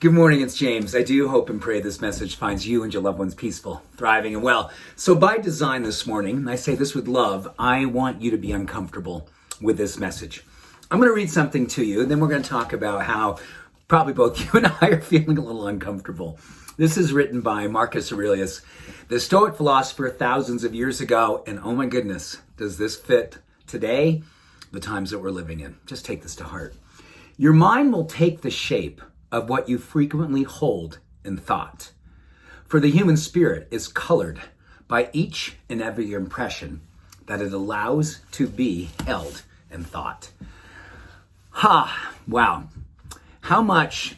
Good morning, it's James. I do hope and pray this message finds you and your loved ones peaceful, thriving, and well. So by design this morning, and I say this with love, I want you to be uncomfortable with this message. I'm going to read something to you, and then we're going to talk about how probably both you and I are feeling a little uncomfortable. This is written by Marcus Aurelius, the Stoic philosopher thousands of years ago, and oh my goodness, does this fit today, the times that we're living in. Just take this to heart. Your mind will take the shape of what you frequently hold in thought. For the human spirit is colored by each and every impression that it allows to be held in thought. Wow. How much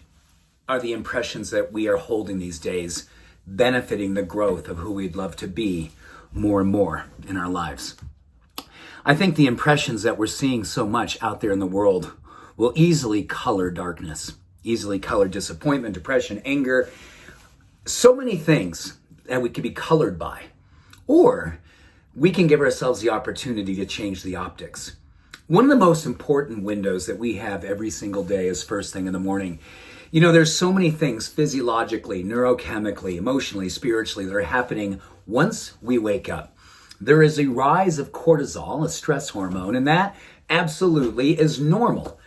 are the impressions that we are holding these days benefiting the growth of who we'd love to be more and more in our lives? I think the impressions that we're seeing so much out there in the world will easily color darkness, easily color disappointment, depression, anger, so many things that we can be colored by. Or we can give ourselves the opportunity to change the optics. One of the most important windows that we have every single day is first thing in the morning. You know, there's so many things physiologically, neurochemically, emotionally, spiritually that are happening once we wake up. There is a rise of cortisol, a stress hormone, and that absolutely is normal.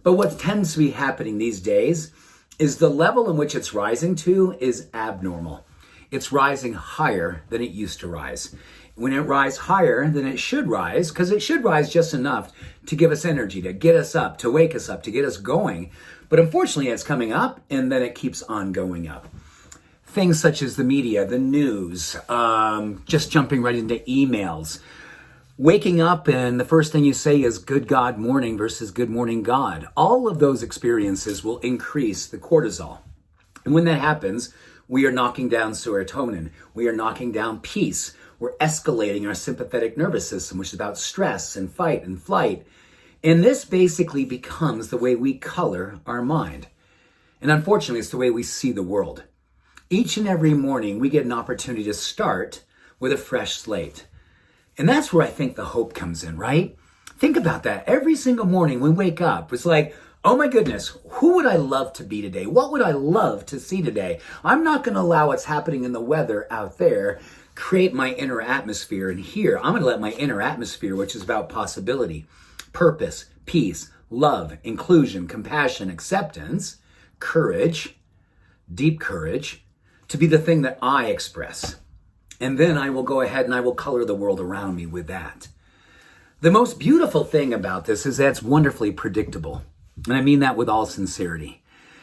But what tends to be happening these days is the level in which it's rising to is abnormal. It's rising higher than it used to rise. When it rises higher than it should rise, because it should rise just enough to give us energy, to get us up, to wake us up, to get us going. But unfortunately, it's coming up and then it keeps on going up. Things such as the media, the news, just jumping right into emails, waking up and the first thing you say is good God morning versus good morning God. All of those experiences will increase the cortisol. And when that happens, we are knocking down serotonin. We are knocking down peace. We're escalating our sympathetic nervous system, which is about stress and fight and flight. And this basically becomes the way we color our mind. And unfortunately, it's the way we see the world. Each and every morning, we get an opportunity to start with a fresh slate. And that's where I think the hope comes in, right? Think about that. Every single morning we wake up, it's like, oh my goodness, who would I love to be today? What would I love to see today? I'm not going to allow what's happening in the weather out there create my inner atmosphere in here. I'm going to let my inner atmosphere, which is about possibility, purpose, peace, love, inclusion, compassion, acceptance, courage, deep courage, to be the thing that I express. And then I will go ahead and I will color the world around me with that. The most beautiful thing about this is that it's wonderfully predictable. And I mean that with all sincerity.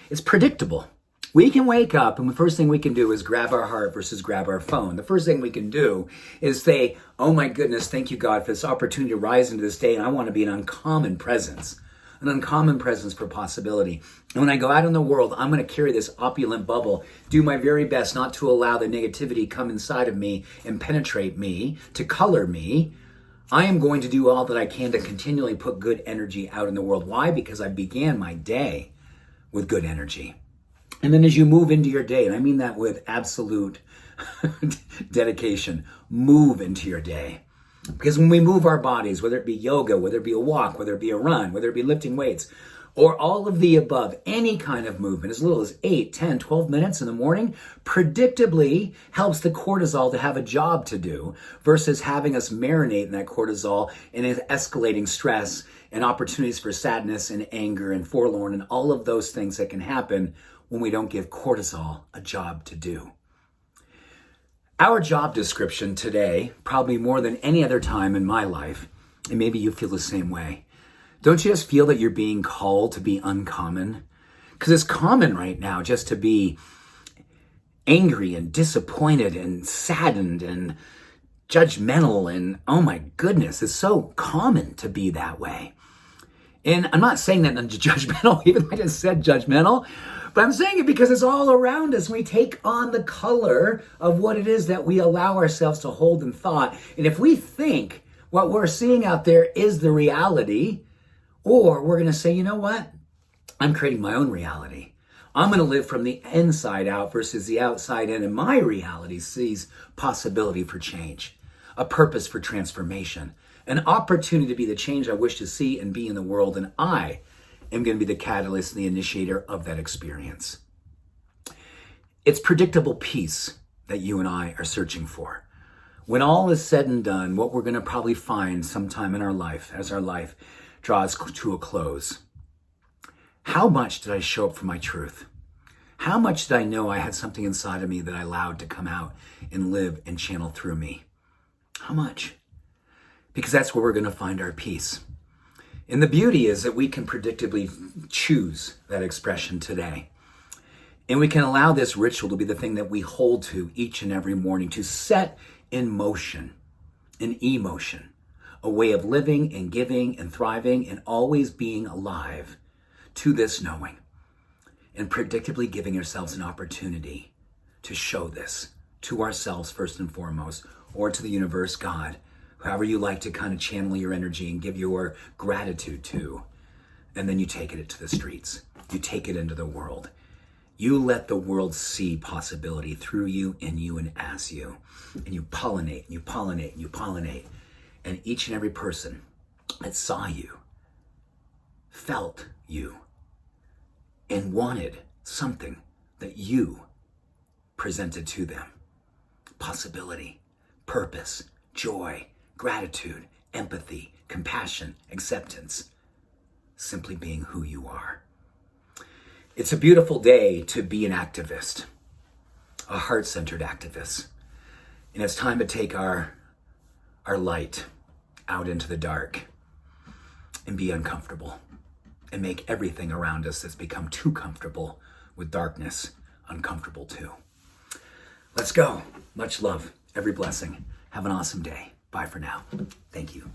It's predictable. We can wake up and the first thing we can do is grab our heart versus grab our phone. The first thing we can do is say, oh my goodness, thank you God for this opportunity to rise into this day. And I want to be an uncommon presence for possibility. And when I go out in the world, I'm going to carry this opulent bubble, do my very best not to allow the negativity come inside of me and penetrate me, to color me. I am going to do all that I can to continually put good energy out in the world. Why? Because I began my day with good energy. And then as you move into your day, and I mean that with absolute dedication, move into your day. Because when we move our bodies, whether it be yoga, whether it be a walk, whether it be a run, whether it be lifting weights, or all of the above, any kind of movement, as little as 8, 10, 12 minutes in the morning, predictably helps the cortisol to have a job to do versus having us marinate in that cortisol and escalating stress and opportunities for sadness and anger and forlorn and all of those things that can happen when we don't give cortisol a job to do. Our job description today, probably more than any other time in my life, and maybe you feel the same way, don't you just feel that you're being called to be uncommon? Because it's common right now just to be angry and disappointed and saddened and judgmental and oh my goodness, it's so common to be that way. And I'm not saying that I'm judgmental, even though I just said judgmental, but I'm saying it because it's all around us. We take on the color of what it is that we allow ourselves to hold in thought. And if we think what we're seeing out there is the reality, or we're going to say, you know what? I'm creating my own reality. I'm going to live from the inside out versus the outside in. And my reality sees possibility for change, a purpose for transformation, an opportunity to be the change I wish to see and be in the world. And I am going to be the catalyst and the initiator of that experience. It's predictable peace that you and I are searching for. When all is said and done, what we're going to probably find sometime in our life, as our life draws to a close, how much did I show up for my truth? How much did I know I had something inside of me that I allowed to come out and live and channel through me? How much? Because that's where we're going to find our peace. And the beauty is that we can predictably choose that expression today. And we can allow this ritual to be the thing that we hold to each and every morning, to set in motion, an emotion, a way of living and giving and thriving and always being alive to this knowing, and predictably giving ourselves an opportunity to show this to ourselves first and foremost, or to the universe, God, however you like to kind of channel your energy and give your gratitude to. And then you take it to the streets. You take it into the world. You let the world see possibility through you and you and as you. And you pollinate, and you pollinate, and you pollinate. And each and every person that saw you, felt you, and wanted something that you presented to them. Possibility, purpose, joy, gratitude, empathy, compassion, acceptance. Simply being who you are. It's a beautiful day to be an activist, a heart-centered activist. And it's time to take our light out into the dark and be uncomfortable and make everything around us that's become too comfortable with darkness uncomfortable too. Let's go. Much love. Every blessing. Have an awesome day. Bye for now. Thank you.